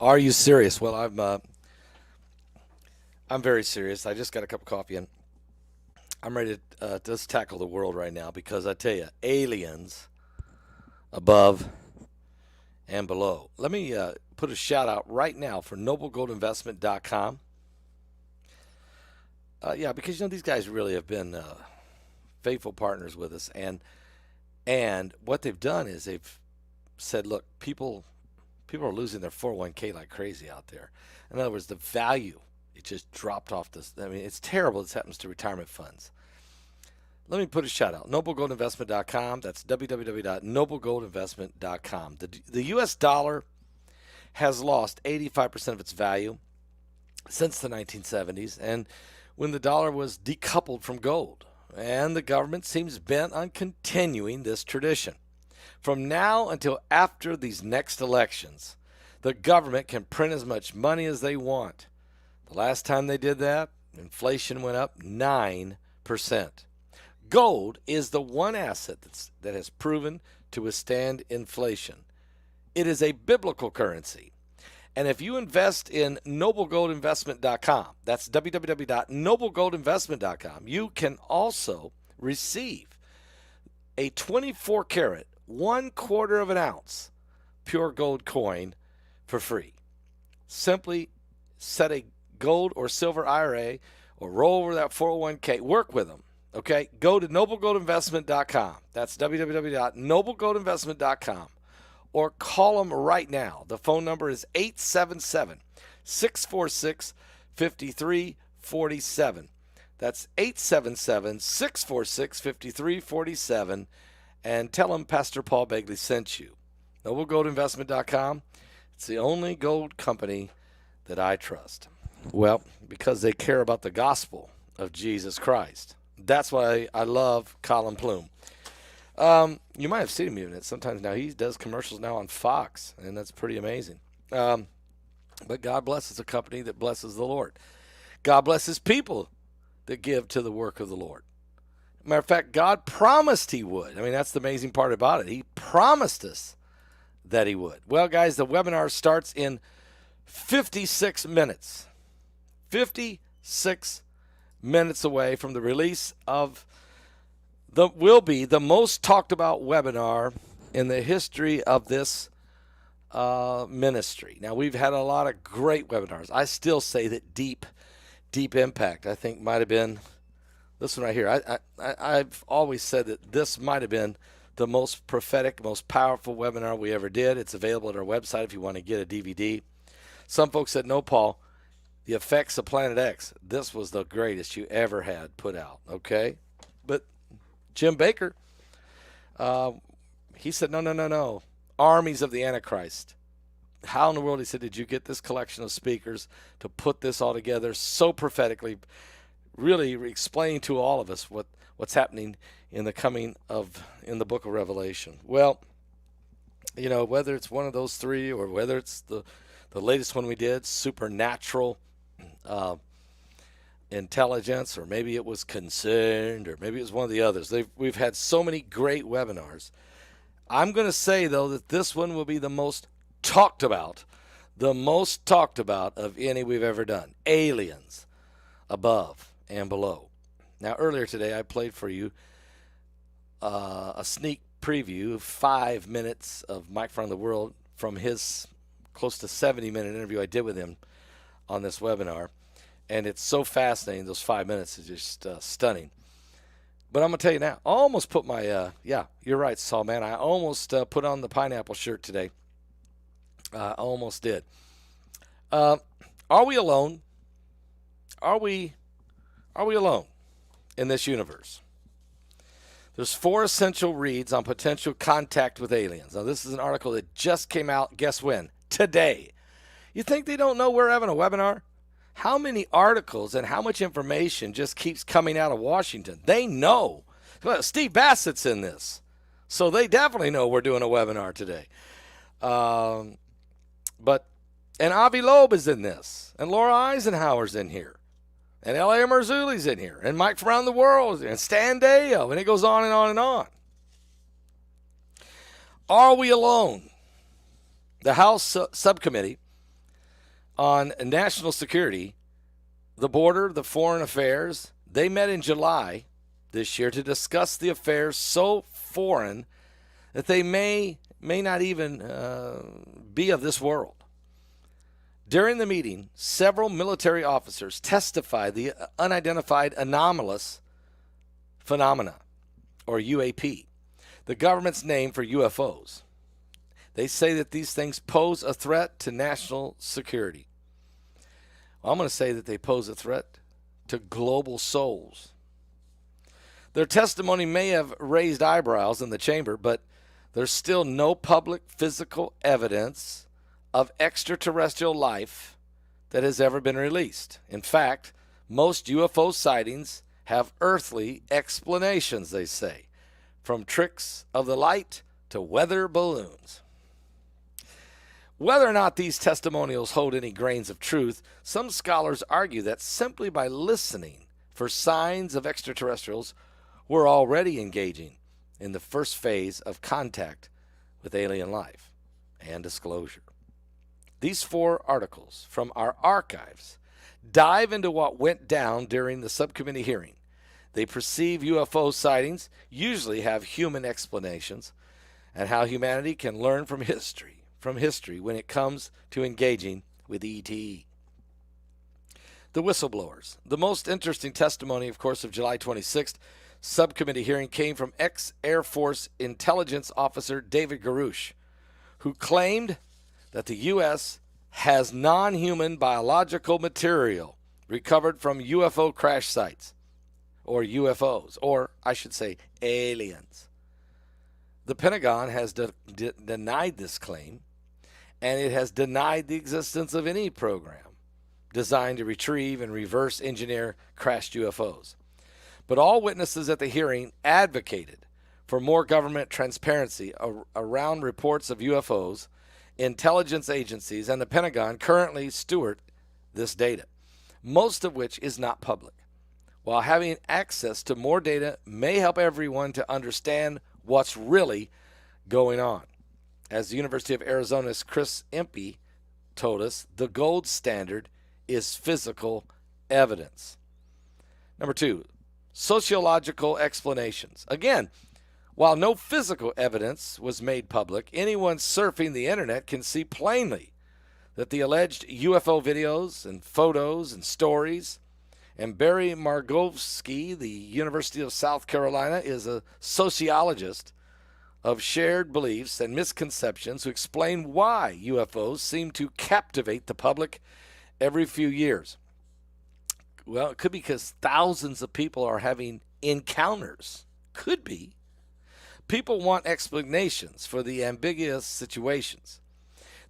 Are you serious? Well, I'm very serious. I just got a cup of coffee and I'm ready to just tackle the world right now because I tell you, aliens above and below. Let me put a shout out right now for noblegoldinvestment.com. Yeah, because these guys really have been faithful partners with us, and what they've done is they've said, look, people are losing their 401k like crazy out there. In other words, the value it just dropped off this. I mean, it's terrible. This happens to retirement funds. Let me put a shout out. NobleGoldInvestment.com. That's www.noblegoldinvestment.com. The U.S. dollar has lost 85% of its value since the 1970s, and when the dollar was decoupled from gold. And the government seems bent on continuing this tradition. From now until after these next elections, the government can print as much money as they want. The last time they did that, inflation went up 9%. Gold is the one asset that has proven to withstand inflation. It is a biblical currency. And if you invest in noblegoldinvestment.com, that's www.noblegoldinvestment.com, you can also receive a 24 karat, 1/4 of an ounce pure gold coin for free. Simply set a gold or silver IRA or roll over that 401k. Work with them. Okay, go to noblegoldinvestment.com. That's www.noblegoldinvestment.com. Or call them right now. The phone number is 877-646-5347. That's 877-646-5347. And tell them Pastor Paul Begley sent you. NobleGoldInvestment.com. It's the only gold company that I trust. Well, because they care about the gospel of Jesus Christ. That's why I love Colin Plume. You might have seen him even sometimes now. He does commercials now on Fox, and that's pretty amazing. But God blesses a company that blesses the Lord. God blesses people that give to the work of the Lord. Matter of fact, God promised he would. I mean, that's the amazing part about it. He promised us that he would. Well, guys, the webinar starts in 56 minutes. 56 minutes away from the release of will be the most talked about webinar in the history of this ministry. Now, we've had a lot of great webinars. I still say that Deep Impact, I think, might have been this one right here. I've always said that this might have been the most prophetic, most powerful webinar we ever did. It's available at our website if you want to get a DVD. Some folks said, no, Paul, the effects of Planet X, this was the greatest you ever had put out, okay? But Jim Baker, he said, no. Armies of the Antichrist. How in the world, he said, did you get this collection of speakers to put this all together so prophetically, really explaining to all of us what's happening in the book of Revelation? Well, whether it's one of those three or whether it's the latest one we did, supernatural intelligence, or maybe it was concerned, or maybe it was one of the others. We've had so many great webinars. I'm going to say, though, that this one will be the most talked about of any we've ever done. Aliens above and below. Now, earlier today, I played for you a sneak preview, 5 minutes of Mike from the World from his close to 70-minute interview I did with him on this webinar. And it's so fascinating. Those 5 minutes is just stunning. But I'm going to tell you now, I almost put my, you're right, Saul, man. I almost put on the pineapple shirt today. I almost did. Are we alone? Are we alone in this universe? There's 4 essential reads on potential contact with aliens. Now, this is an article that just came out, guess when? Today. You think they don't know we're having a webinar? How many articles and how much information just keeps coming out of Washington? They know. Well, Steve Bassett's in this, so they definitely know we're doing a webinar today. And Avi Loeb is in this, and Laura Eisenhower's in here, and L.A. Marzulli's in here, and Mike from around the world, and Stan Deyo, and it goes on and on and on. Are we alone? The House subcommittee On national security, the border, the foreign affairs, they met in July this year to discuss the affairs so foreign that they may not even be of this world. During the meeting, several military officers testified the unidentified anomalous phenomena, or UAP, the government's name for UFOs. They say that these things pose a threat to national security. Well, I'm going to say that they pose a threat to global souls. Their testimony may have raised eyebrows in the chamber, but there's still no public physical evidence of extraterrestrial life that has ever been released. In fact, most UFO sightings have earthly explanations, they say, from tricks of the light to weather balloons. Whether or not these testimonials hold any grains of truth, some scholars argue that simply by listening for signs of extraterrestrials, we're already engaging in the first phase of contact with alien life and disclosure. These 4 articles from our archives dive into what went down during the subcommittee hearing. They perceive UFO sightings usually have human explanations and how humanity can learn from history when it comes to engaging with ET. The whistleblowers. The most interesting testimony, of course, of July 26th subcommittee hearing came from ex-Air Force intelligence officer David Garouche, who claimed that the U.S. has non-human biological material recovered from UFO crash sites, or UFOs, or I should say aliens. The Pentagon has denied this claim, and it has denied the existence of any program designed to retrieve and reverse engineer crashed UFOs. But all witnesses at the hearing advocated for more government transparency around reports of UFOs. Intelligence agencies and the Pentagon currently steward this data, most of which is not public. While having access to more data may help everyone to understand what's really going on. As the University of Arizona's Chris Impey told us, the gold standard is physical evidence. Number 2, sociological explanations. Again, while no physical evidence was made public, anyone surfing the internet can see plainly that the alleged UFO videos and photos and stories, and Barry Margovsky, the University of South Carolina, is a sociologist of shared beliefs and misconceptions who explain why UFOs seem to captivate the public every few years. Well, it could be because thousands of people are having encounters. Could be. People want explanations for the ambiguous situations.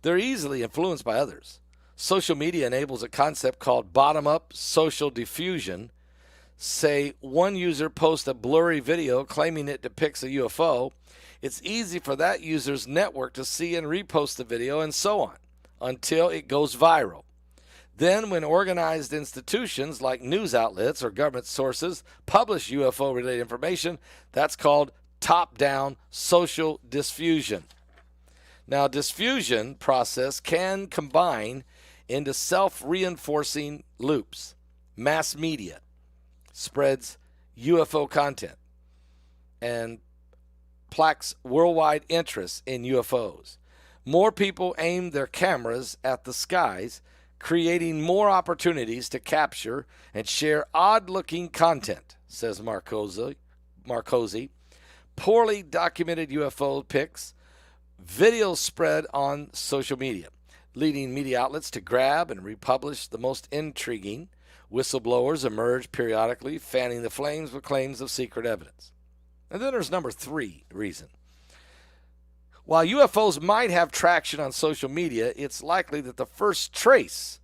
They're easily influenced by others. Social media enables a concept called bottom-up social diffusion. Say one user posts a blurry video claiming it depicts a UFO. It's easy for that user's network to see and repost the video and so on until it goes viral. Then when organized institutions like news outlets or government sources publish UFO-related information, that's called top-down social diffusion. Now, diffusion process can combine into self-reinforcing loops. Mass media spreads UFO content and plaques worldwide interest in UFOs. More people aim their cameras at the skies, creating more opportunities to capture and share odd-looking content, says Marcosi. Poorly documented UFO pics, videos spread on social media, leading media outlets to grab and republish the most intriguing. Whistleblowers emerge periodically, fanning the flames with claims of secret evidence. And then there's number 3 reason. While UFOs might have traction on social media, it's likely that the first trace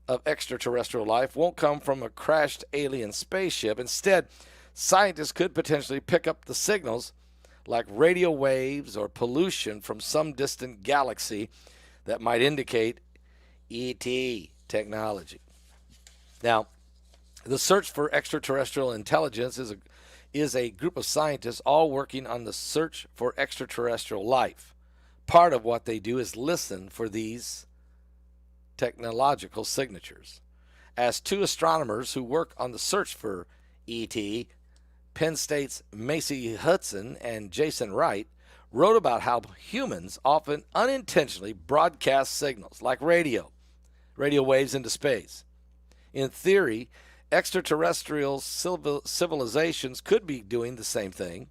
of extraterrestrial life won't come from a crashed alien spaceship. Instead, scientists could potentially pick up the signals like radio waves or pollution from some distant galaxy that might indicate ET technology. Now, the search for extraterrestrial intelligence is a group of scientists all working on the search for extraterrestrial life. Part of what they do is listen for these technological signatures. As two astronomers who work on the search for ET, Penn State's Macy Hudson and Jason Wright, wrote about how humans often unintentionally broadcast signals like radio waves into space. In theory, extraterrestrial civilizations could be doing the same thing,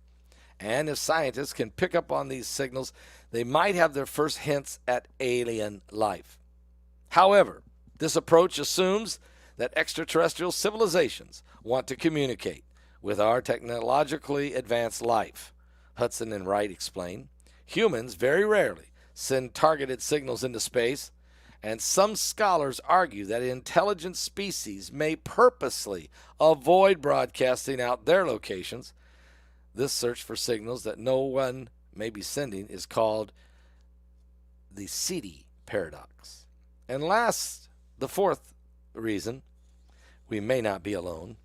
and if scientists can pick up on these signals, they might have their first hints at alien life. However, this approach assumes that extraterrestrial civilizations want to communicate with our technologically advanced life. Hudson and Wright explain. Humans very rarely send targeted signals into space, and some scholars argue that intelligent species may purposely avoid broadcasting out their locations. This search for signals that no one may be sending is called the Ceti paradox. And last, the fourth reason we may not be alone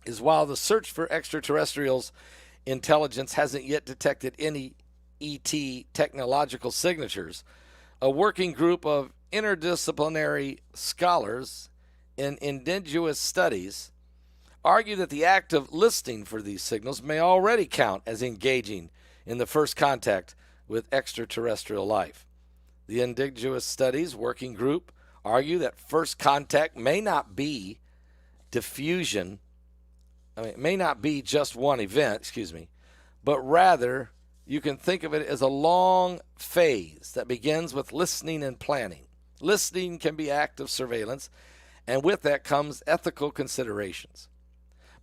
is while the search for extraterrestrials intelligence hasn't yet detected any ET technological signatures, a working group of interdisciplinary scholars in indigenous studies argue that the act of listening for these signals may already count as engaging in the first contact with extraterrestrial life. The indigenous studies working group argue that first contact may not be may not be just one event, but rather you can think of it as a long phase that begins with listening and planning. Listening can be active surveillance, and with that comes ethical considerations.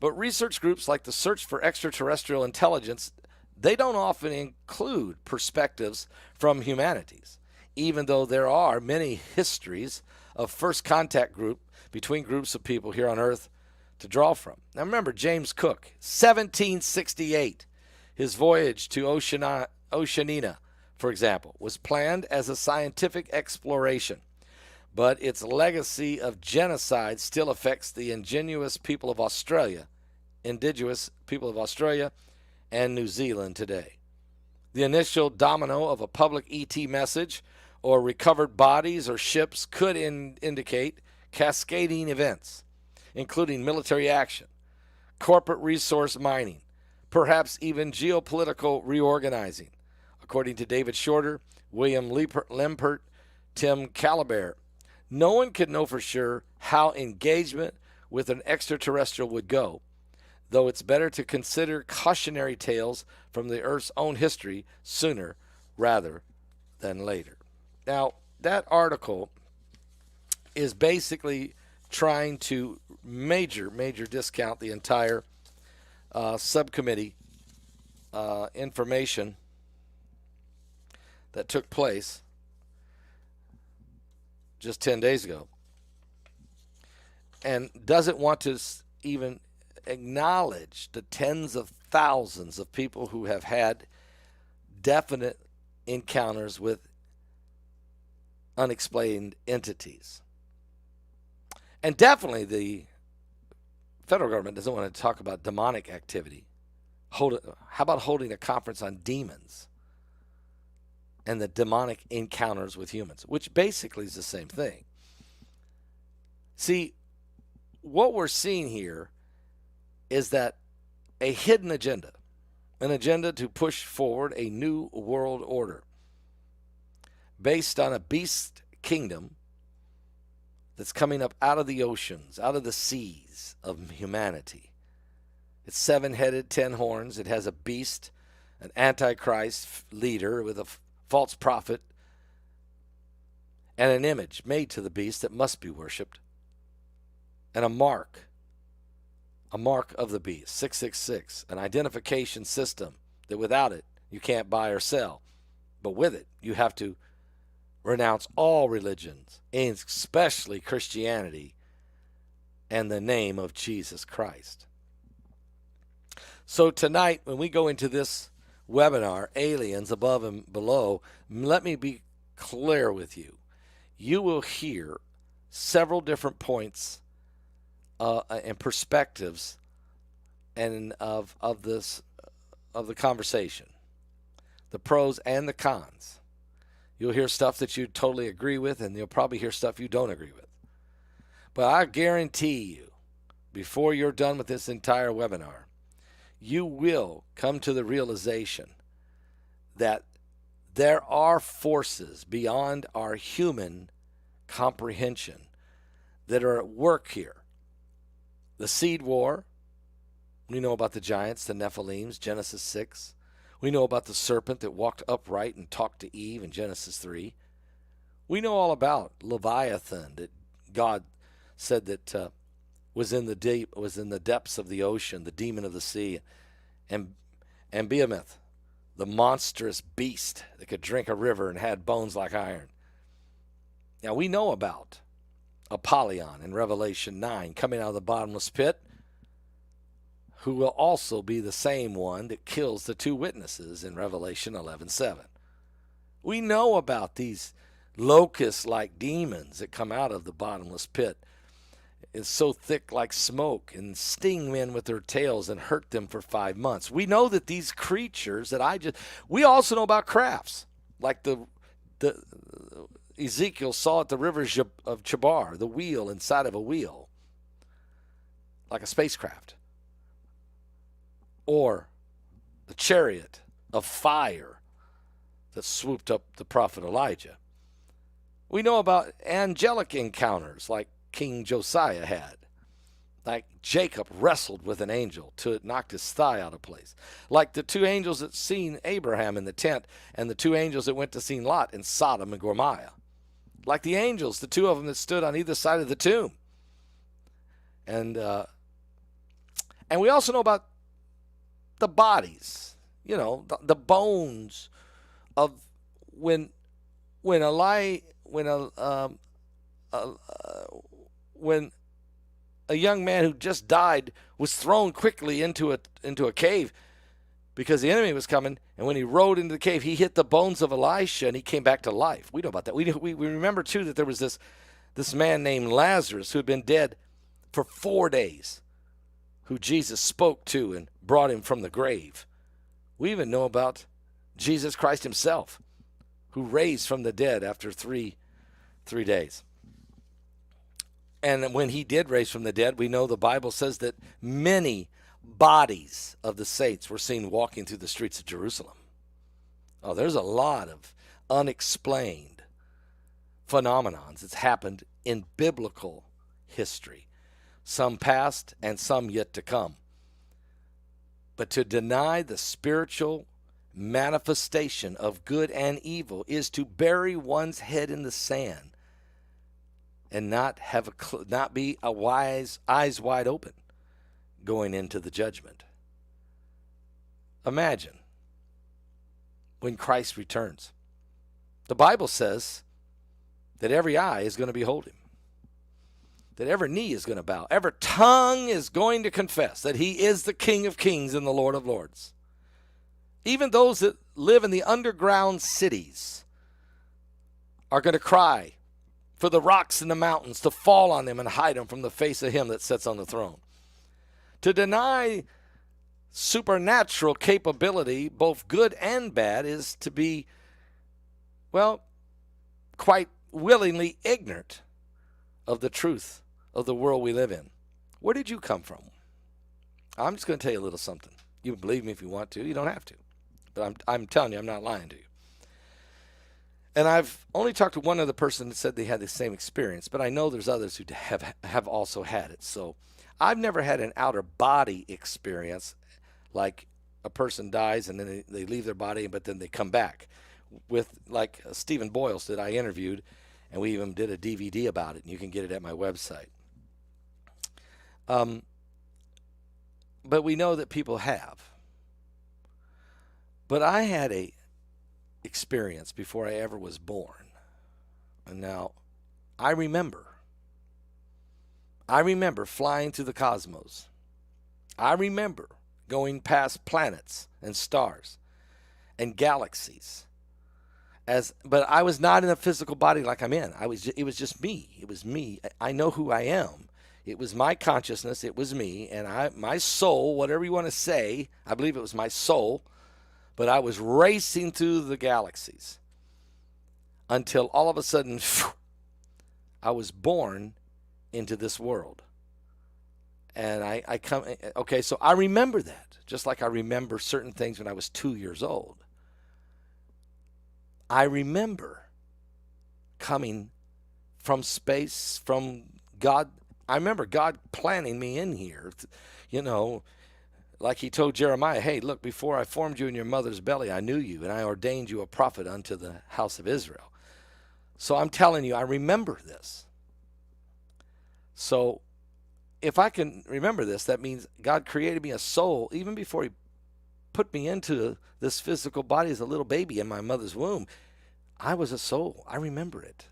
But research groups like the Search for Extraterrestrial Intelligence, they don't often include perspectives from humanities, even though there are many histories of first contact between groups of people here on Earth to draw from. Now remember, James Cook, 1768, his voyage to Oceania, for example, was planned as a scientific exploration, but its legacy of genocide still affects the indigenous people of Australia and New Zealand today. The initial domino of a public ET message or recovered bodies or ships could indicate cascading events, including military action, corporate resource mining, perhaps even geopolitical reorganizing. According to David Shorter, William Lempert, Tim Calaber, no one could know for sure how engagement with an extraterrestrial would go, though it's better to consider cautionary tales from the Earth's own history sooner rather than later. Now, that article is basically trying to major discount the entire subcommittee information that took place just 10 days ago, and doesn't want to even acknowledge the tens of thousands of people who have had definite encounters with unexplained entities. And definitely the federal government doesn't want to talk about demonic activity. How about holding a conference on demons and the demonic encounters with humans, which basically is the same thing? See, what we're seeing here is that a hidden agenda, an agenda to push forward a new world order based on a beast kingdom that's coming up out of the oceans, out of the seas of humanity. It's 7-headed, 10 horns. It has a beast, an antichrist leader with a false prophet, and an image made to the beast that must be worshipped, and a mark of the beast, 666, an identification system that without it you can't buy or sell, but with it you have to renounce all religions, and especially Christianity and the name of Jesus Christ. So tonight, when we go into this webinar, Aliens Above and Below, let me be clear with you. You will hear several different points and perspectives and of the conversation, the pros and the cons. You'll hear stuff that you totally agree with, and you'll probably hear stuff you don't agree with. But I guarantee you, before you're done with this entire webinar, you will come to the realization that there are forces beyond our human comprehension that are at work here. The seed war, we know about the giants, the Nephilims, Genesis 6. We know about the serpent that walked upright and talked to Eve in Genesis 3. We know all about Leviathan that God said that was in the depths of the ocean, the demon of the sea, and Behemoth, the monstrous beast that could drink a river and had bones like iron. Now we know about Apollyon in Revelation 9 coming out of the bottomless pit, who will also be the same one that kills the two witnesses in Revelation 11:7. We know about these locust-like demons that come out of the bottomless pit. It's so thick like smoke and sting men with their tails and hurt them for 5 months. We know that these creatures we also know about crafts, like the Ezekiel saw at the river of Chebar, the wheel inside of a wheel, like a spacecraft. Or the chariot of fire that swooped up the prophet Elijah. We know about angelic encounters like King Josiah had. Like Jacob wrestled with an angel till it knocked his thigh out of place. Like the two angels that seen Abraham in the tent and the two angels that went to see Lot in Sodom and Gomorrah. Like the angels, the two of them that stood on either side of the tomb. And we also know about the bodies, the bones of when a young man who just died was thrown quickly into a cave because the enemy was coming, and when he rode into the cave, he hit the bones of Elisha and he came back to life. We know about that. We remember too that there was this man named Lazarus who had been dead for 4 days, who Jesus spoke to and brought him from the grave. We even know about Jesus Christ himself, who raised from the dead after three days. And when he did raise from the dead, we know the Bible says that many bodies of the saints were seen walking through the streets of Jerusalem. Oh, there's a lot of unexplained phenomenons that's happened in biblical history. Some past and some yet to come. But to deny the spiritual manifestation of good and evil is to bury one's head in the sand and not be eyes wide open going into the judgment. Imagine when Christ returns. The Bible says that every eye is going to behold him, that every knee is going to bow, every tongue is going to confess that he is the King of Kings and the Lord of Lords. Even those that live in the underground cities are going to cry for the rocks and the mountains to fall on them and hide them from the face of him that sits on the throne. To deny supernatural capability, both good and bad, is to be, quite willingly ignorant of the truth of the world we live in. Where did you come from? I'm just going to tell you a little something. You can believe me if you want to. You don't have to. But I'm telling you, I'm not lying to you. And I've only talked to one other person that said they had the same experience, but I know there's others who have also had it. So I've never had an outer body experience, like a person dies and then they leave their body, but then they come back. With like Stephen Boyles that I interviewed, and we even did a DVD about it, and you can get it at my website. But we know that people have. But I had a experience before I ever was born. And now, I remember flying through the cosmos. I remember going past planets and stars and galaxies. But I was not in a physical body like I'm in. It was just me. It was me. I know who I am. It was my consciousness. It was me. And my soul, whatever you want to say, I believe it was my soul. But I was racing through the galaxies. until all of a sudden, I was born into this world. And I come, okay, so I remember that, just like I remember certain things when I was 2 years old. I remember coming from space, from God. I remember God planning me in here, you know, like he told Jeremiah, hey, look, before I formed you in your mother's belly, I knew you, and I ordained you a prophet unto the house of Israel. So I'm telling you, I remember this. So if I can remember this, that means God created me a soul even before he put me into this physical body as a little baby in my mother's womb. I was a soul. I remember it.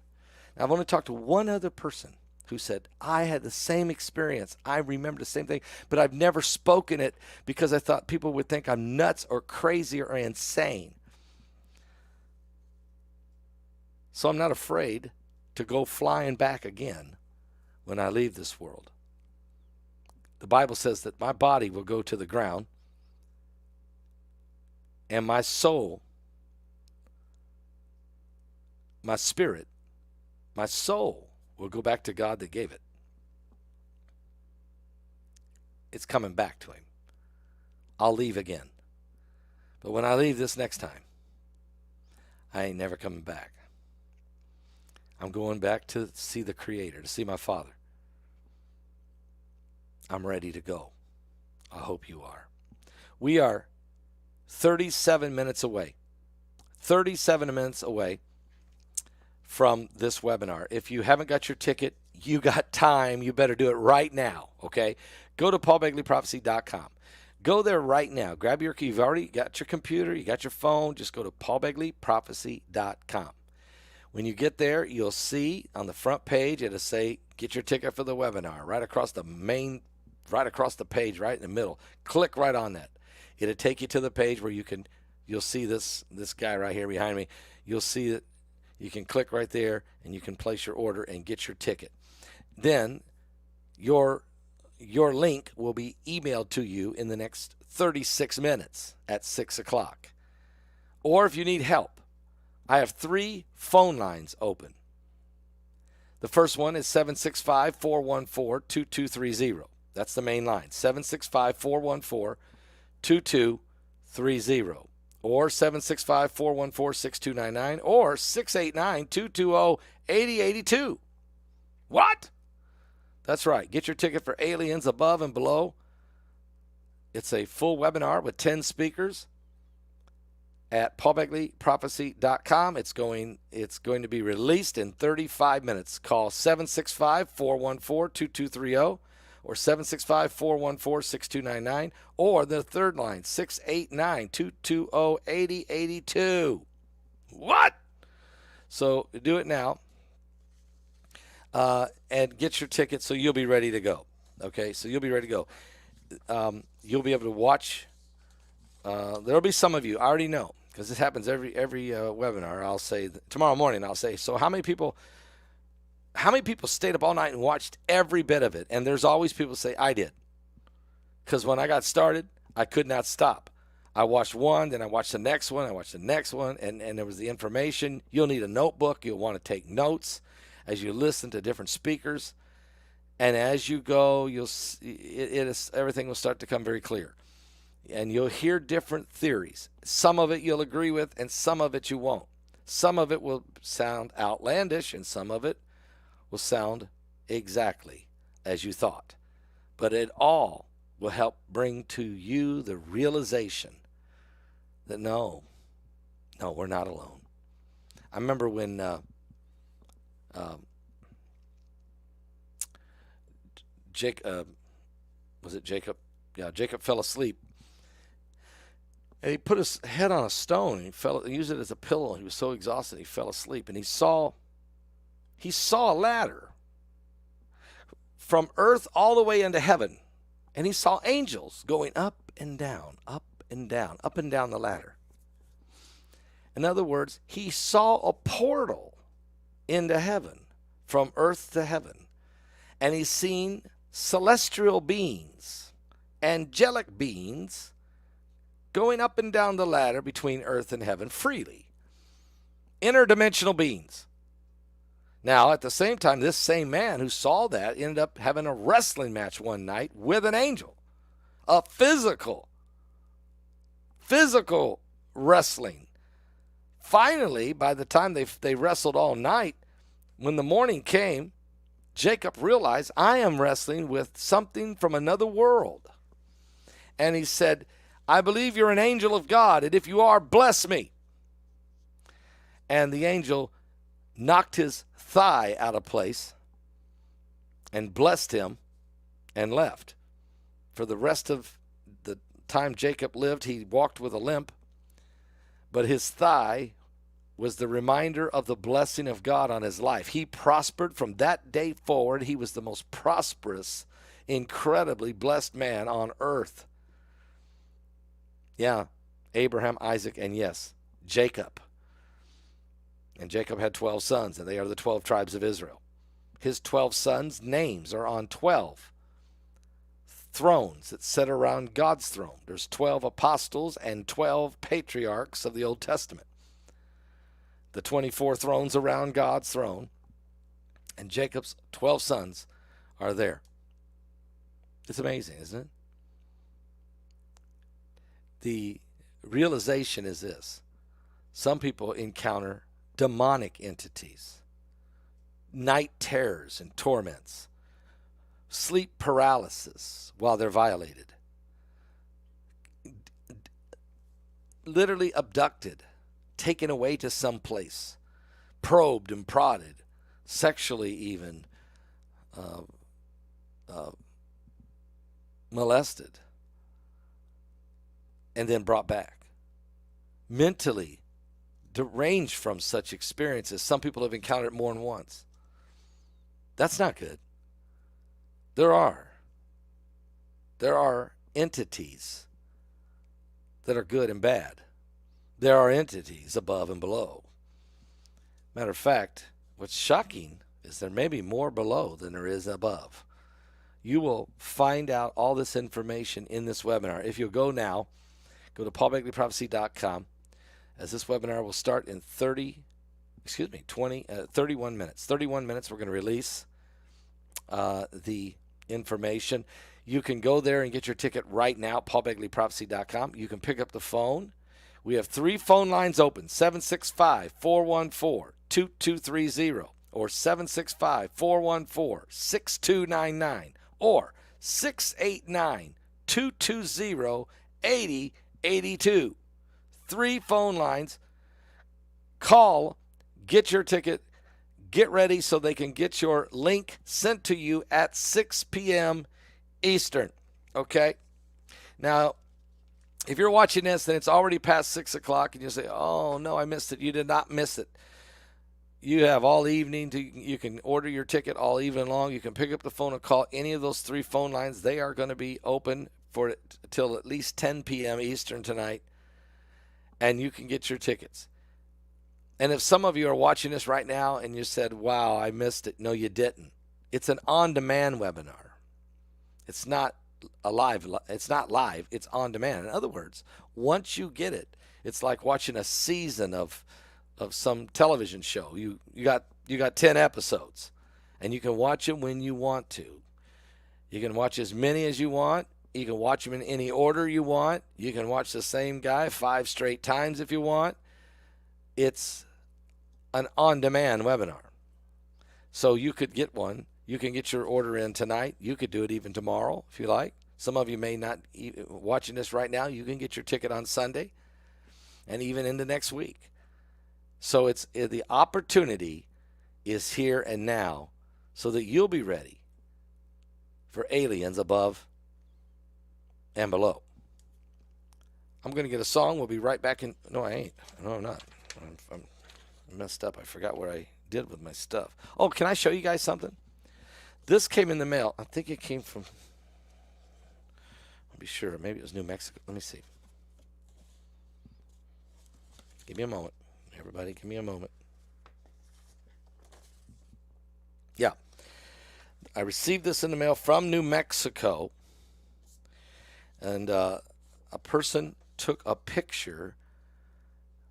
Now, I want to talk to one other person who said, I had the same experience. I remember the same thing, but I've never spoken it because I thought people would think I'm nuts or crazy or insane. So I'm not afraid to go flying back again when I leave this world. The Bible says that my body will go to the ground and my soul, my spirit, my soul will go back to God that gave it. It's coming back to him. I'll leave again. But when I leave this next time, I ain't never coming back. I'm going back to see the Creator, to see my Father. I'm ready to go. I hope you are. We are 37 minutes away. 37 minutes away from this webinar. If you haven't got your ticket, you got time. You better do it right now, okay? Go to paulbegleyprophecy.com. Go there right now. Grab your key. You've already got your computer. You got your phone. Just go to paulbegleyprophecy.com. When you get there, you'll see on the front page, it'll say, get your ticket for the webinar. Right across the page, right in the middle. Click right on that. It'll take you to the page where you'll see this guy right here behind me. You'll see that you can click right there and you can place your order and get your ticket. Then your link will be emailed to you in the next 36 minutes at 6 o'clock. Or if you need help, I have 3 phone lines open. The first one is 765-414-2230. That's the main line, 765-414-2230. Or 765-414-6299 or 689-220-8082. What? That's right. Get your ticket for Aliens Above and Below. It's a full webinar with 10 speakers at paulbegleyprophecy.com. It's going to be released in 35 minutes. Call 765-414-2230 or 765-414-6299 or the third line, 689-220-8082. What? So do it now and get your ticket so you'll be ready to go. Okay, so you'll be ready to go. You'll be able to watch. There'll be some of you, I already know, because this happens every webinar. I'll say tomorrow morning. I'll say, so how many people stayed up all night and watched every bit of it? And there's always people say, I did, because when I got started, I could not stop. I watched one, then I watched the next one, and there was the information. You'll need a notebook. You'll want to take notes as you listen to different speakers, and as you go, everything will start to come very clear. And you'll hear different theories. Some of it you'll agree with, and some of it you won't. Some of it will sound outlandish, and some of it will sound exactly as you thought. But it all will help bring to you the realization that no, we're not alone. I remember when Jacob fell asleep. And he put his head on a stone and he used it as a pillow. He was so exhausted he fell asleep. And he saw a ladder from earth all the way into heaven. And he saw angels going up and down, up and down, up and down the ladder. In other words, he saw a portal into heaven, from earth to heaven. And he's seen celestial beings, angelic beings, going up and down the ladder between earth and heaven freely, interdimensional beings. Now, at the same time, this same man who saw that ended up having a wrestling match one night with an angel. A physical wrestling. Finally, by the time they wrestled all night, when the morning came, Jacob realized, I am wrestling with something from another world. And he said, I believe you're an angel of God, and if you are, bless me. And the angel knocked his thigh out of place and blessed him and left. For the rest of the time Jacob lived, he walked with a limp, but his thigh was the reminder of the blessing of God on his life. He prospered from that day forward. He was the most prosperous, incredibly blessed man on earth. Yeah, Abraham, Isaac, and yes, Jacob. And Jacob had 12 sons, and they are the 12 tribes of Israel. His 12 sons' names are on 12 thrones that sit around God's throne. There's 12 apostles and 12 patriarchs of the Old Testament. The 24 thrones around God's throne, and Jacob's 12 sons are there. It's amazing, isn't it? The realization is this. Some people encounter demonic entities, night terrors and torments, sleep paralysis while they're violated, literally abducted, taken away to some place, probed and prodded, sexually even molested, and then brought back. Mentally deranged from such experiences. Some people have encountered more than once. That's not good. There are entities that are good and bad. There are entities above and below. Matter of fact, what's shocking is there may be more below than there is above. You will find out all this information in this webinar. If you'll go now, go to paulbegleyprophecy.com, as this webinar will start in 31 minutes. 31 minutes we're going to release the information. You can go there and get your ticket right now, paulbegleyprophecy.com. You can pick up the phone. We have 3 phone lines open, 765-414-2230 or 765-414-6299 or 689-220-8082. 3 phone lines. Call, get your ticket, get ready so they can get your link sent to you at 6 p.m. Eastern. Okay? Now, if you're watching this and it's already past 6 o'clock and you say, oh, no, I missed it. You did not miss it. You have all evening. You can order your ticket all evening long. You can pick up the phone and call any of those 3 phone lines. They are going to be open for till at least 10 p.m. Eastern tonight, and you can get your tickets. And if some of you are watching this right now and you said, wow, I missed it. No, you didn't. It's an on-demand webinar. It's not live. It's on demand. In other words, once you get it, it's like watching a season of some television show. You got 10 episodes, and you can watch them when you want to. You can watch as many as you want. You can watch them in any order you want. You can watch the same guy 5 straight times if you want. It's an on-demand webinar. So you could get one. You can get your order in tonight. You could do it even tomorrow if you like. Some of you may not, watching this right now, you can get your ticket on Sunday and even into next week. So it's the opportunity is here and now so that you'll be ready for aliens above and below. I'm going to get a song. We'll be right back in. No, I ain't. No, I'm not. I'm messed up. I forgot what I did with my stuff. Oh, can I show you guys something? This came in the mail. I think it came from, I'll be sure. Maybe it was New Mexico. Let me see. Give me a moment. Everybody, give me a moment. Yeah. I received this in the mail from New Mexico. And a person took a picture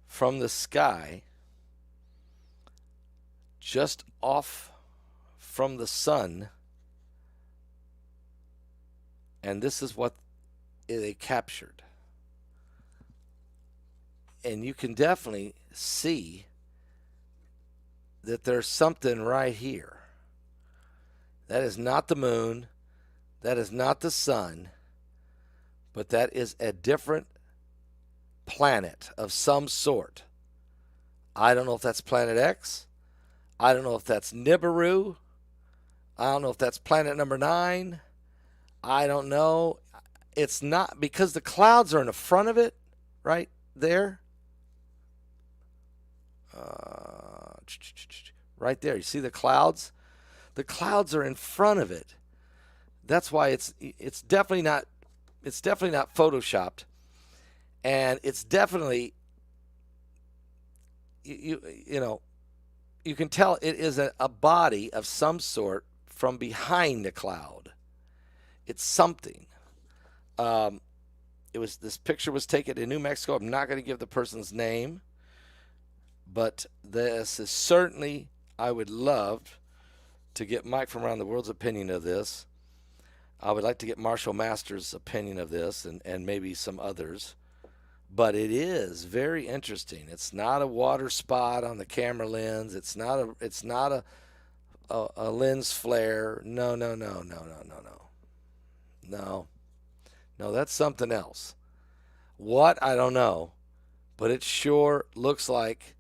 from the sky just off from the sun, and this is what they captured. And you can definitely see that there's something right here. That is not the moon. That is not the sun. But that is a different planet of some sort. I don't know if that's Planet X. I don't know if that's Nibiru. I don't know if that's planet number 9. I don't know. It's not, because the clouds are in the front of it, right there. Right there. You see the clouds? The clouds are in front of it. That's why it's definitely not photoshopped, and it's definitely you know, you can tell it is a body of some sort from behind the cloud. It's something. This picture was taken in New Mexico. I'm not going to give the person's name, but this is certainly, I would love to get Mike from around the world's opinion of this. I would like to get Marshall Masters' opinion of this, and maybe some others. But it is very interesting. It's not a water spot on the camera lens. It's not a lens flare. No. No, that's something else. What? I don't know. But it sure looks like.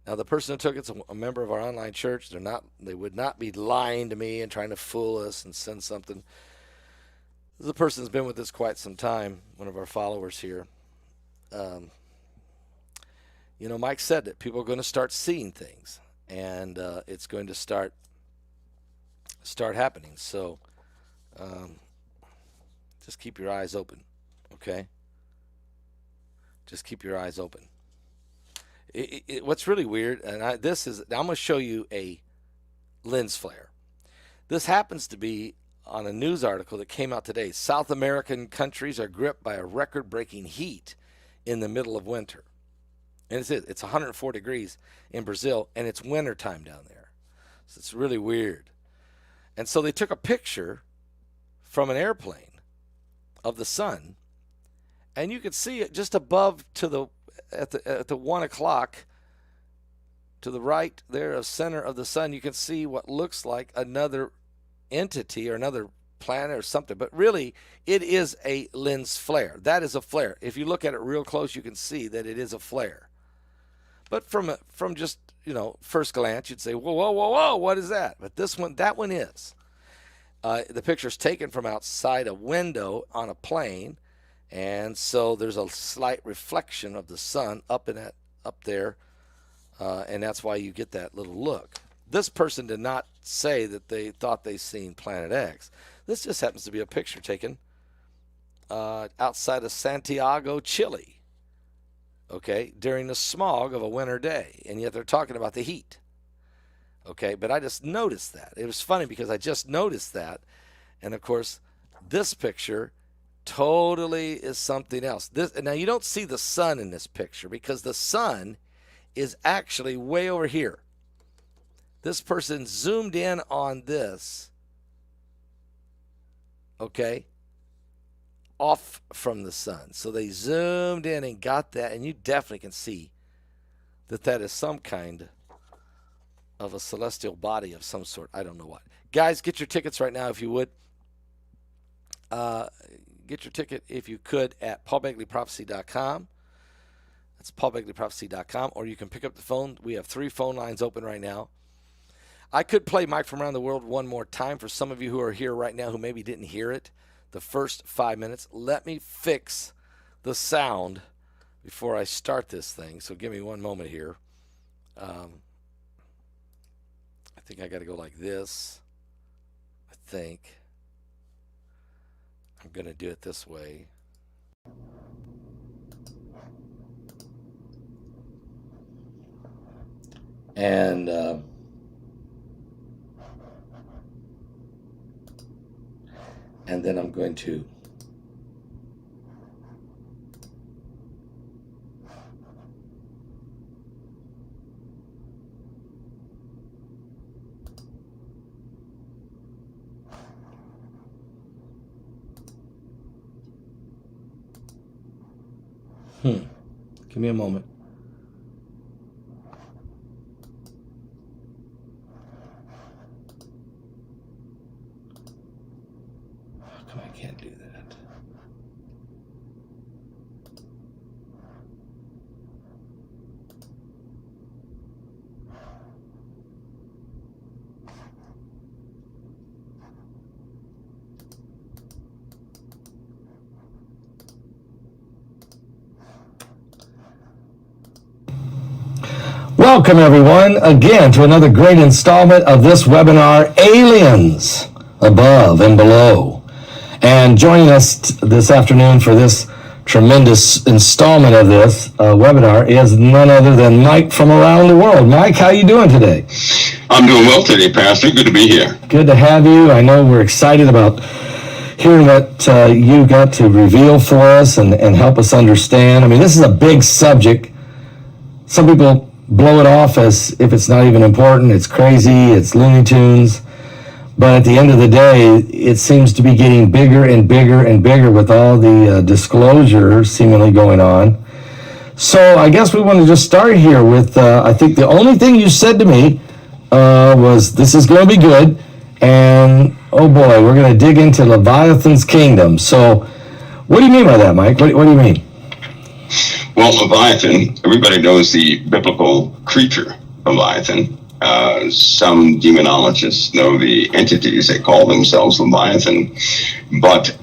Now, the person who took it's a member of our online church. They would not be lying to me and trying to fool us and send something. The person's been with us quite some time, one of our followers here. Mike said that people are going to start seeing things, and it's going to start happening. So just keep your eyes open, okay? Just keep your eyes open. What's really weird, and I'm going to show you a lens flare. This happens to be on a news article that came out today. South American countries are gripped by a record-breaking heat in the middle of winter. And it's 104 degrees in Brazil, and it's wintertime down there. So it's really weird. And so they took a picture from an airplane of the sun, and you could see it just above at the 1 o'clock to the right there, of center of the sun. You can see what looks like another entity or another planet or something, but really it is a lens flare. That is a flare. If you look at it real close, you can see that it is a flare. But from just first glance, you'd say, whoa, what is that? But that one is. The picture's taken from outside a window on a plane, and so there's a slight reflection of the sun up there, and that's why you get that little look. This person did not say that they thought they seen Planet X. This just happens to be a picture taken outside of Santiago, Chile, okay, during the smog of a winter day, and yet they're talking about the heat. Okay, but I just noticed that. It was funny because I just noticed that, and of course, this picture totally is something else. Now, you don't see the sun in this picture because the sun is actually way over here. This person zoomed in on this, okay, off from the sun. So they zoomed in and got that, and you definitely can see that is some kind of a celestial body of some sort. I don't know what. Guys, get your tickets right now if you would. Get your ticket if you could at paulbegleyprophecy.com. That's paulbegleyprophecy.com, or you can pick up the phone. We have 3 phone lines open right now. I could play Mike from Around the World one more time for some of you who are here right now who maybe didn't hear it the first 5 minutes. Let me fix the sound before I start this thing, so give me one moment here. I think I got to go like this. I think I'm going to do it this way. And then I'm going to Give me a moment. How come I can't do that? Welcome, everyone, again to another great installment of this webinar, Aliens Above and Below. And joining us this afternoon for this tremendous installment of this webinar is none other than Mike from around the world. Mike, how you doing today? I'm doing well today, Pastor. Good to be here. Good to have you. I know we're excited about hearing what you got to reveal for us and help us understand. I mean, this is a big subject. Some people blow it off as if it's not even important. It's crazy. It's Looney Tunes. But at the end of the day, it seems to be getting bigger and bigger and bigger with all the disclosure seemingly going on. So I guess we want to just start here with, I think the only thing you said to me was, this is going to be good. And, oh boy, we're going to dig into Leviathan's kingdom. So what do you mean by that, Mike? What do you mean? Well, Leviathan, everybody knows the biblical creature, Leviathan. Some demonologists know the entities that call themselves Leviathan. But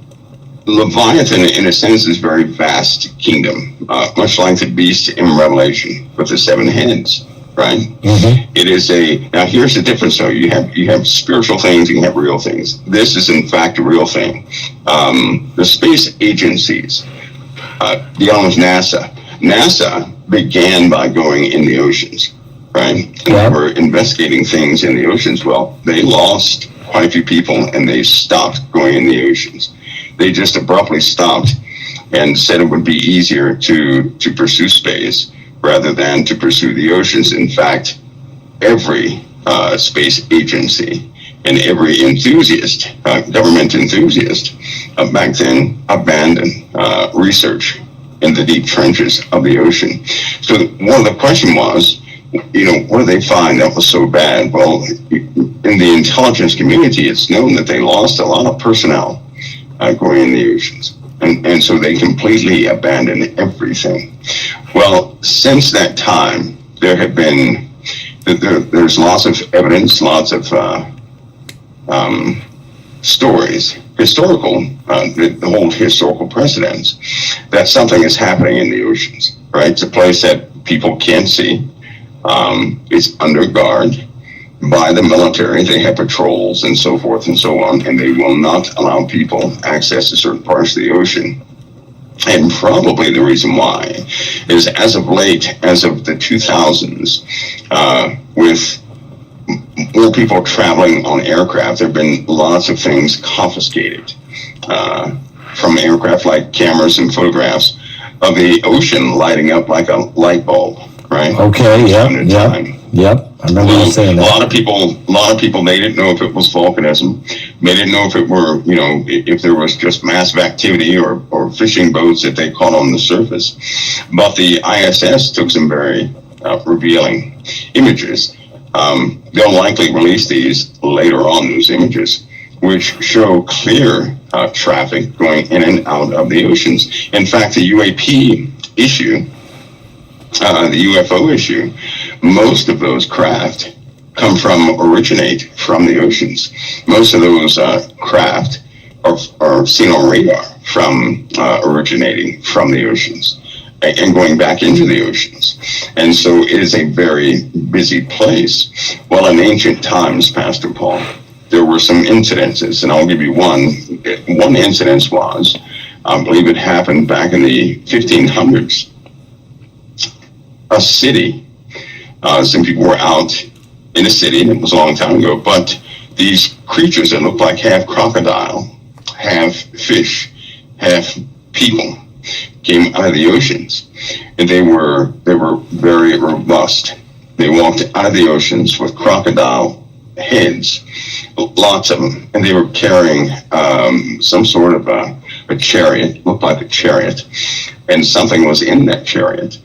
Leviathan, in a sense, is a very vast kingdom, much like the beast in Revelation with the 7 heads, right? Mm-hmm. It is now here's the difference though. You have spiritual things, you have real things. This is in fact a real thing. The space agencies, dealing with NASA. NASA began by going in the oceans, right? And they were investigating things in the oceans. Well, they lost quite a few people and they stopped going in the oceans. They just abruptly stopped and said it would be easier to pursue space rather than to pursue the oceans. In fact, every space agency and every enthusiast, government enthusiast back then abandoned research in the deep trenches of the ocean. So one of the question was, what did they find that was so bad? Well, in the intelligence community, it's known that they lost a lot of personnel going in the oceans. And so they completely abandoned everything. Well, since that time, there have been, there's lots of evidence, lots of stories, historical, the whole historical precedents, that something is happening in the oceans, right? It's a place that people can't see. It's under guard by the military. They have patrols and so forth and so on, and they will not allow people access to certain parts of the ocean. And probably the reason why is as of late, as of the 2000s, with more people traveling on aircraft, there have been lots of things confiscated from aircraft, like cameras and photographs of the ocean lighting up like a light bulb, right? Okay, yep. I remember you saying that. A lot of people, they didn't know if it was volcanism. They didn't know if it were, if there was just massive activity or fishing boats that they caught on the surface. But the ISS took some very revealing images. They'll likely release these later on, those images, which show clear traffic going in and out of the oceans. In fact, the UAP issue, the UFO issue, most of those craft originate from the oceans. Most of those craft are seen on radar from originating from the oceans and going back into the oceans. And so it is a very busy place. Well, in ancient times, Pastor Paul, there were some incidences, and I'll give you one. One incident was, I believe it happened back in the 1500s. A city, some people were out in a city, and it was a long time ago, but these creatures that looked like half crocodile, half fish, half people came out of the oceans, and they were very robust. They walked out of the oceans with crocodile heads, lots of them, and they were carrying some sort of a chariot, looked like a chariot, and something was in that chariot.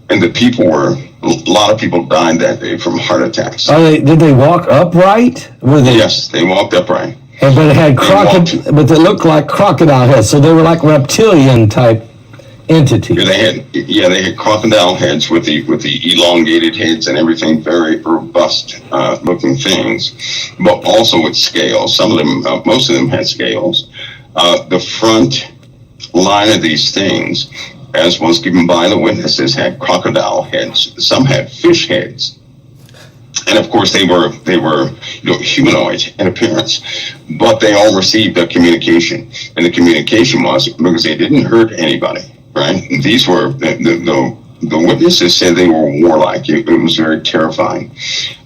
And a lot of people died that day from heart attacks. Did they walk upright? Yes, they walked upright. But it had but they looked like crocodile heads, so they were like reptilian type entities. They had crocodile heads with the elongated heads and everything, very robust looking things, but also with scales. Some of them, most of them had scales. The front line of these things, as was given by the witnesses, had crocodile heads. Some had fish heads. And of course, they were humanoid in appearance, but they all received a communication, and the communication was because they didn't hurt anybody. Right? These were the witnesses said they were warlike. It was very terrifying.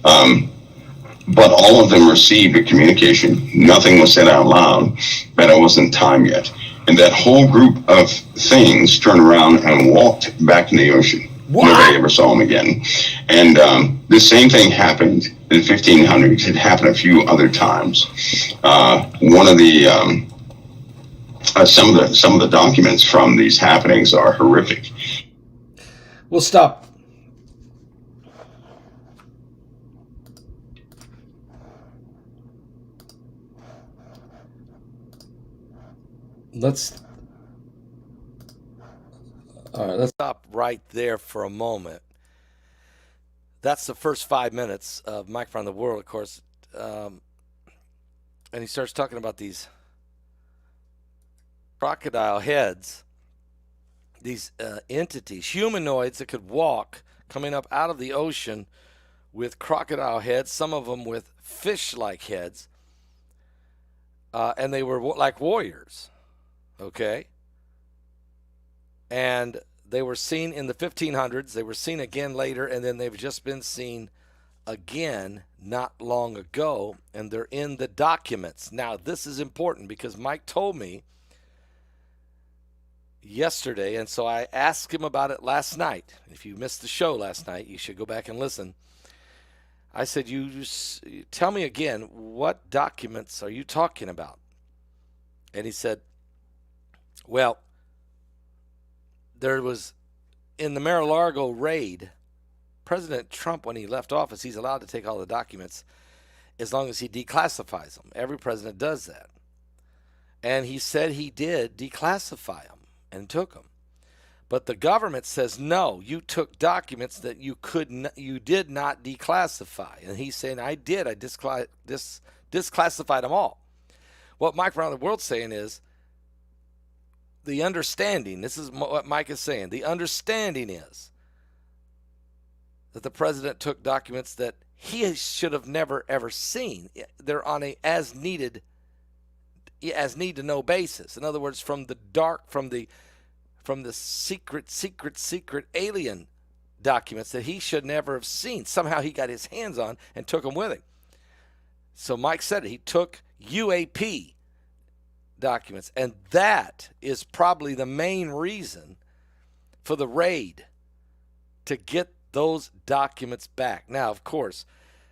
But all of them received a communication. Nothing was said out loud, but it wasn't time yet. And that whole group of things turned around and walked back in the ocean. What? Nobody ever saw them again. And the same thing happened in the 1500s. It happened a few other times. One of the some of the documents from these happenings are horrific. We'll stop. Let's stop right there for a moment. That's the first 5 minutes of Mike from the World, of course. And he starts talking about these crocodile heads, these entities, humanoids that could walk, coming up out of the ocean with crocodile heads, some of them with fish-like heads, and they were like warriors, okay? And they were seen in the 1500s, they were seen again later, and then they've just been seen again not long ago, and they're in the documents. Now, this is important because Mike told me yesterday, and so I asked him about it last night. If you missed the show last night, you should go back and listen. I said, you tell me again, what documents are you talking about? And he said, well, there was, in the Mar-a-Lago raid, President Trump, when he left office, he's allowed to take all the documents as long as he declassifies them. Every president does that. And he said he did declassify them and took them. But the government says, no, you took documents that you did not declassify. And he's saying, I did. I disclassified them all. What Mike around the world's saying is, the understanding, this is what Mike is saying, the understanding is that the president took documents that he should have never, ever seen. They're on a as need to know basis. In other words, from the secret alien documents that he should never have seen. Somehow he got his hands on and took them with him. So Mike said it. He took UAP documents, and that is probably the main reason for the raid, to get those documents back. Now, of course,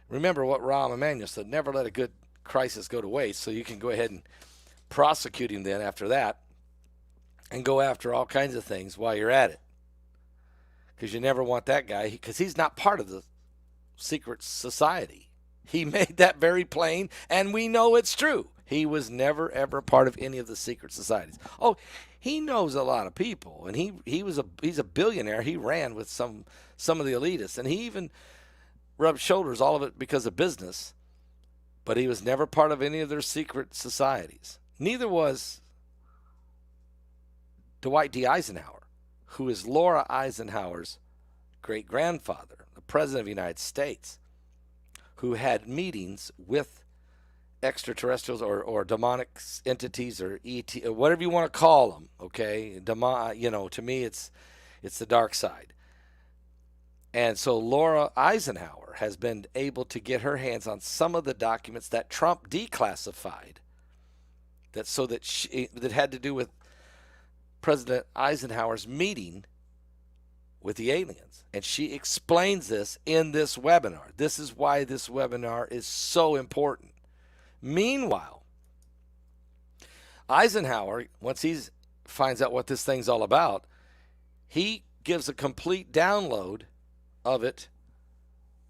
remember what Rahm Emanuel said, never let a good crisis go to waste, so you can go ahead and prosecute him then after that and go after all kinds of things while you're at it, because you never want that guy, because he's not part of the secret society. He made that very plain, and we know it's true. He was never, ever part of any of the secret societies. Oh, he knows a lot of people, and he's a billionaire. He ran with some of the elitists, and he even rubbed shoulders, all of it because of business. But he was never part of any of their secret societies. Neither was Dwight D. Eisenhower, who is Laura Eisenhower's great-grandfather, the President of the United States, who had meetings with extraterrestrials or demonic entities or ET, or whatever you want to call them, okay? To me, it's the dark side. And so Laura Eisenhower has been able to get her hands on some of the documents that Trump declassified, that had to do with President Eisenhower's meeting with the aliens. And she explains this in this webinar. This is why this webinar is so important. Meanwhile, Eisenhower, once he finds out what this thing's all about, he gives a complete download of it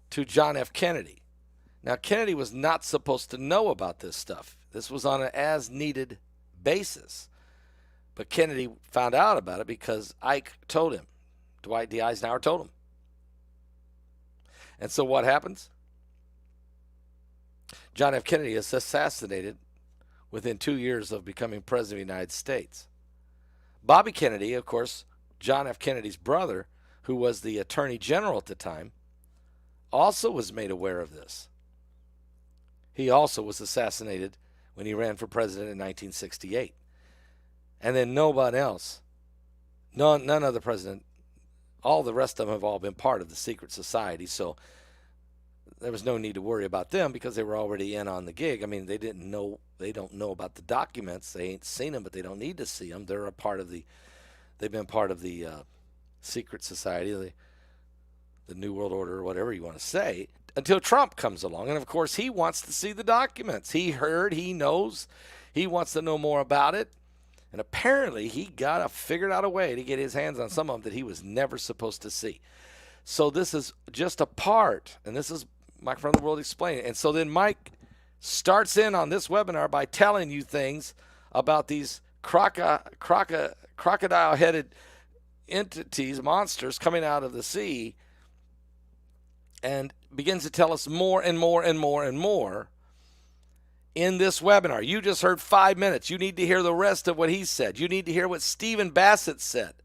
to John F. Kennedy. Now, Kennedy was not supposed to know about this stuff. This was on an as-needed basis. But Kennedy found out about it because Ike told him. Dwight D. Eisenhower told him. And so what happens? John F. Kennedy is assassinated within 2 years of becoming president of the United States. Bobby Kennedy, of course, John F. Kennedy's brother, who was the Attorney General at the time, also was made aware of this. He also was assassinated when he ran for president in 1968. And then nobody else, none other president, all the rest of them have all been part of the secret society. So there was no need to worry about them because they were already in on the gig. I mean, they don't know about the documents. They ain't seen them, but they don't need to see them. They've been part of the secret society, the New World Order, or whatever you want to say, until Trump comes along. And of course, he wants to see the documents. He heard, he knows, he wants to know more about it. And apparently, he figured out a way to get his hands on some of them that he was never supposed to see. So this is just a part, and this is Mike from the World explaining. And so then Mike starts in on this webinar by telling you things about these crocodile-headed entities, monsters coming out of the sea, and begins to tell us more and more and more and more in this webinar. You just heard 5 minutes. You need to hear the rest of what he said. You need to hear what Stephen Bassett said,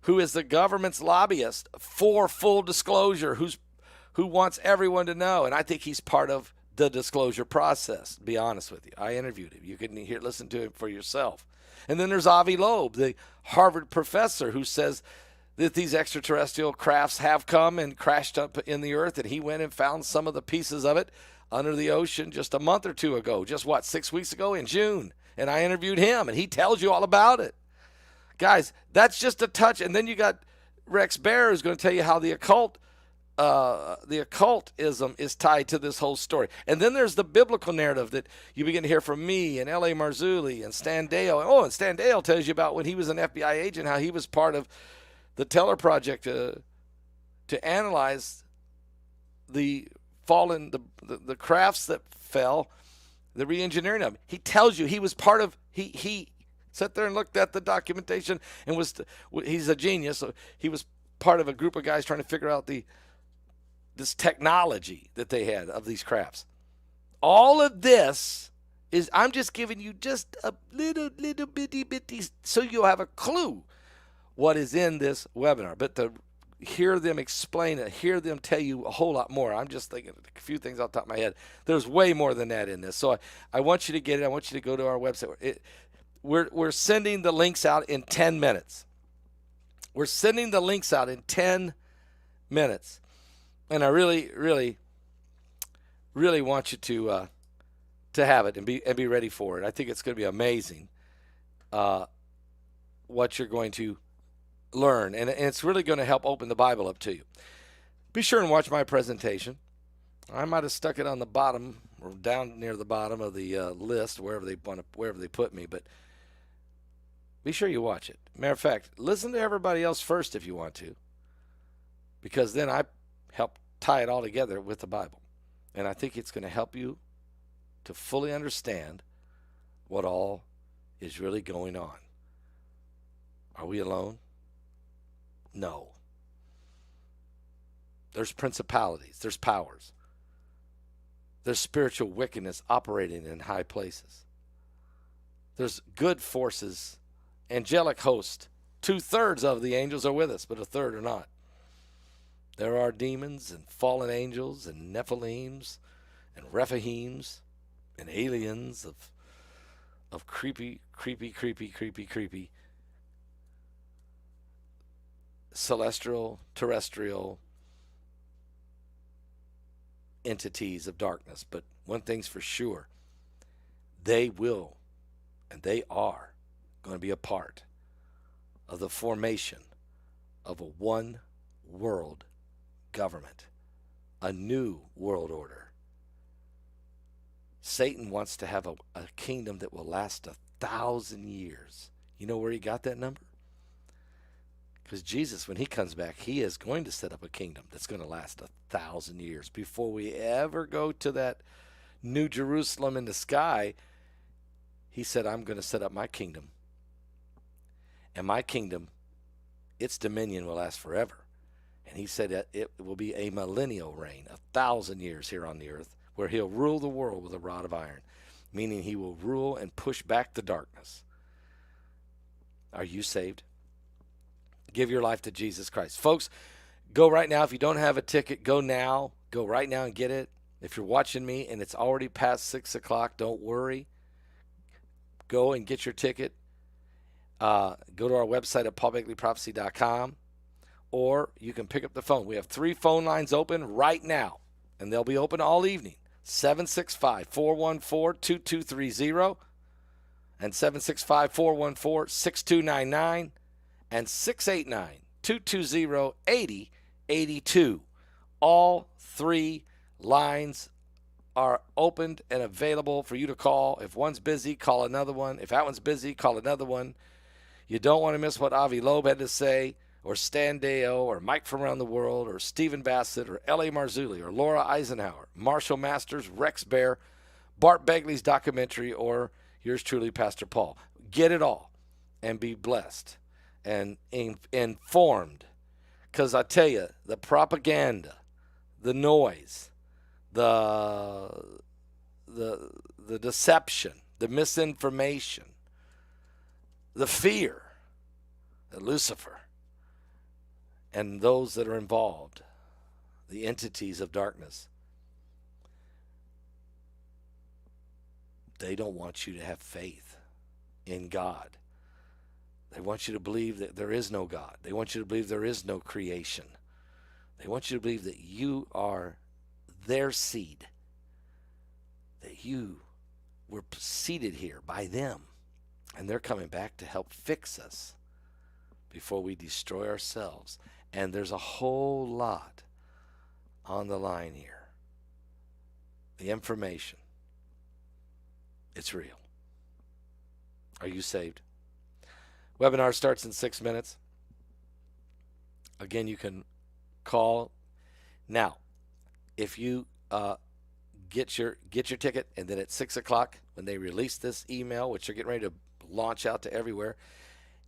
who is the government's lobbyist for full disclosure, who wants everyone to know. And I think he's part of the disclosure process, to be honest with you. I interviewed him. You can listen to him for yourself. And then there's Avi Loeb, the Harvard professor, who says that these extraterrestrial crafts have come and crashed up in the earth, and he went and found some of the pieces of it under the ocean just a month or two ago, 6 weeks ago in June. And I interviewed him, and he tells you all about it. Guys, that's just a touch. And then you got Rex Bear, who's going to tell you how the occultism is tied to this whole story. And then there's the biblical narrative that you begin to hear from me and L.A. Marzulli and Stan Dale. Oh, and Stan Dale tells you about when he was an FBI agent, how he was part of the Teller Project to analyze the fallen, the crafts that fell, the re-engineering of them. He tells you he was part of, he sat there and looked at the documentation and he's a genius. So he was part of a group of guys trying to figure out this technology that they had of these crafts. All of this is, I'm just giving you just a little bitty, so you'll have a clue what is in this webinar. But to hear them explain it, hear them tell you a whole lot more. I'm just thinking a few things off the top of my head. There's way more than that in this. So I want you to get it. I want you to go to our website. We're sending the links out in 10 minutes. We're sending the links out in 10 minutes. And I really, really, really want you to have it and be ready for it. I think it's going to be amazing what you're going to learn. And it's really going to help open the Bible up to you. Be sure and watch my presentation. I might have stuck it on the bottom or down near the bottom of the list, wherever they put me. But be sure you watch it. Matter of fact, listen to everybody else first if you want to, because then I help tie it all together with the Bible. And I think it's going to help you to fully understand what all is really going on. Are we alone? No. There's principalities. There's powers. There's spiritual wickedness operating in high places. There's good forces, angelic host. 2/3 of the angels are with us, but 1/3 are not. There are demons and fallen angels and Nephilims and Rephahims and aliens of creepy celestial, terrestrial entities of darkness. But one thing's for sure, they will and they are going to be a part of the formation of a one world government, a new world order. Satan wants to have a kingdom that will last 1,000 years. You know where he got that number? Because Jesus, when he comes back, he is going to set up a kingdom that's going to last 1,000 years. Before we ever go to that New Jerusalem in the sky, he said, I'm going to set up my kingdom. And my kingdom, its dominion will last forever. And he said that it will be a millennial reign, 1,000 years here on the earth, where he'll rule the world with a rod of iron, meaning he will rule and push back the darkness. Are you saved? Give your life to Jesus Christ. Folks, go right now. If you don't have a ticket, go now. Go right now and get it. If you're watching me and it's already past 6 o'clock, don't worry. Go and get your ticket. Go to our website at paulbegleyprophecy.com, or you can pick up the phone. We have 3 phone lines open right now, and they'll be open all evening. 765-414-2230 and 765-414-6299 and 689-220-8082. All 3 lines are opened and available for you to call. If one's busy, call another one. If that one's busy, call another one. You don't want to miss what Avi Loeb had to say, or Stan Deo, or Mike from around the world, or Stephen Bassett, or L.A. Marzulli, or Laura Eisenhower, Marshall Masters, Rex Bear, Bart Begley's documentary, or yours truly, Pastor Paul. Get it all and be blessed and informed. Because I tell you, the propaganda, the noise, the deception, the misinformation, the fear that Lucifer and those that are involved, the entities of darkness, they don't want you to have faith in God. They want you to believe that there is no God. They want you to believe there is no creation. They want you to believe that you are their seed, that you were seeded here by them, and they're coming back to help fix us before we destroy ourselves. And there's a whole lot on the line here. The information, it's real. Are you saved? Webinar starts in 6 minutes. Again, you can call now. If you get your ticket, and then at 6 o'clock when they release this email, which they're getting ready to launch out to everywhere,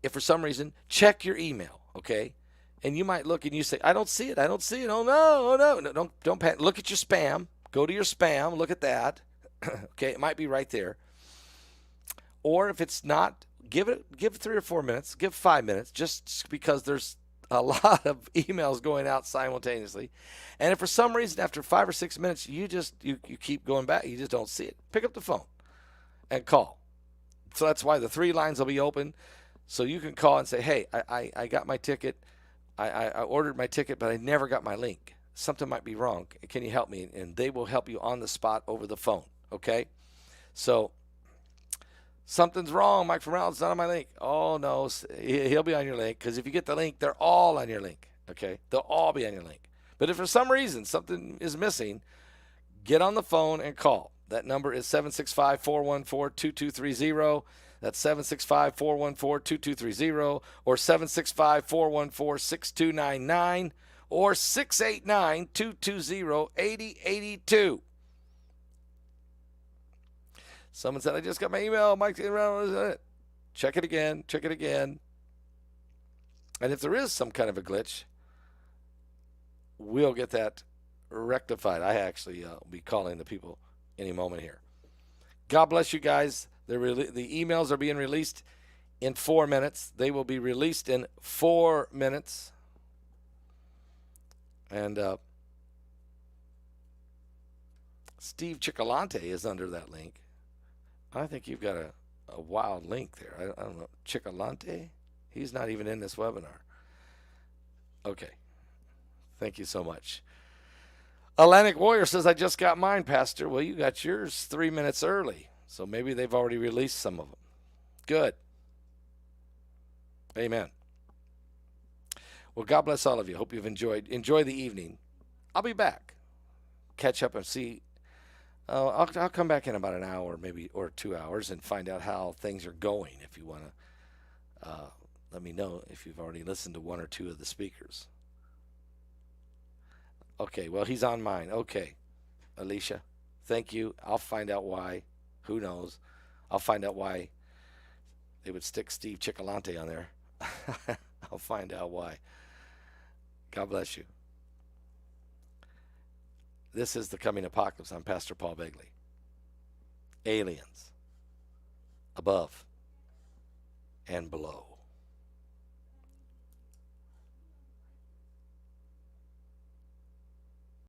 if for some reason, check your email, okay? And you might look and you say, I don't see it. Oh no, don't panic. Look at your spam. Go to your spam. Look at that. Okay, it might be right there. Or if it's not, give 3 or 4 minutes, give 5 minutes, just because there's a lot of emails going out simultaneously. And if for some reason after 5 or 6 minutes you keep going back, you just don't see it, pick up the phone and call. So that's why the 3 lines will be open, so you can call and say, hey, I got my ticket, I ordered my ticket, but I never got my link. Something might be wrong. Can you help me? And they will help you on the spot over the phone. Okay, so something's wrong, Mike from Round's not on my link. Oh, no, he'll be on your link, because if you get the link, they're all on your link, okay? They'll all be on your link. But if for some reason something is missing, get on the phone and call. That number is 765-414-2230. That's 765-414-2230, or 765-414-6299, or 689-220-8082. Someone said, I just got my email. Mike, check it again. And if there is some kind of a glitch, we'll get that rectified. I actually will be calling the people any moment here. God bless you guys. The emails are being released in 4 minutes. They will be released in 4 minutes. And Steve Ciccalante is under that link. I think you've got a wild link there. I don't know. Ciccalante? He's not even in this webinar. Okay. Thank you so much. Atlantic Warrior says, I just got mine, Pastor. Well, you got yours 3 minutes early. So maybe they've already released some of them. Good. Amen. Well, God bless all of you. Hope you've enjoyed. Enjoy the evening. I'll be back. Catch up and see. I'll come back in about an hour, maybe, or 2 hours, and find out how things are going. If you want to, let me know if you've already listened to one or two of the speakers. Okay, well, he's on mine. Okay, Alicia, thank you. I'll find out why. Who knows? I'll find out why they would stick Steve Ciccalante on there. I'll find out why. God bless you. This is The Coming Apocalypse. I'm Pastor Paul Begley. Aliens above and below.